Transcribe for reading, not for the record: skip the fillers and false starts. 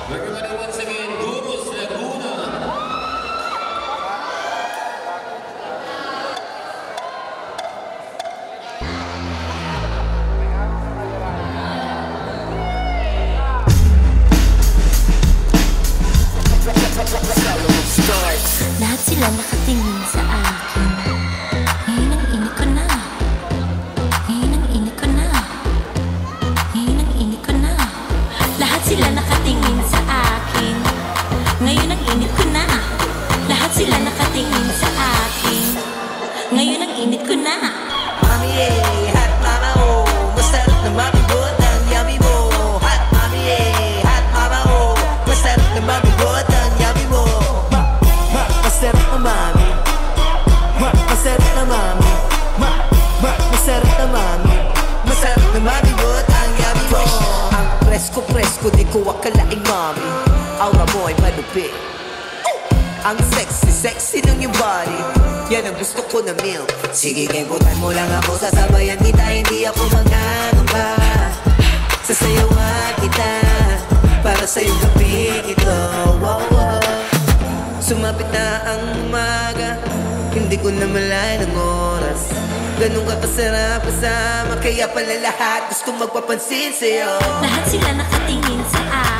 Everybody once again, Gurus Laguna. Lahat sila nakatingin sa akin. Ngayon ang init ko na. Ngayon ang init ko na. Ngayon ang init ko na. Lahat sila nakatingin sa akin. Ngayon ang init ko na. Lahat sila nakatingin sa akin. Ngayon ang init ko na. Mami hot mama oh, masarap na mabigot ang yummy mo. Hot mami hot mama oh, masarap na mabigot ang yummy mo. Masarap na mami, masarap na mami, masarap na mami, masarap na mabigot ang yummy mo. Ang presko, di ko akalaing mami, aura mo ay malupit. Ang sexy ng iyong body, yan ang gusto ko na milk. Sige, kebutan mo lang ako, sasabayan kita, hindi ako mangangamba. Sasayawan kita, para sa'yo gabing ito. Wow, wow. Sumapit na ang umaga, hindi ko na malayan ang oras. Ganun ka kasarap kasama, kaya pala lahat gusto magpapansin sa'yo. Lahat sila nakatingin sa akin.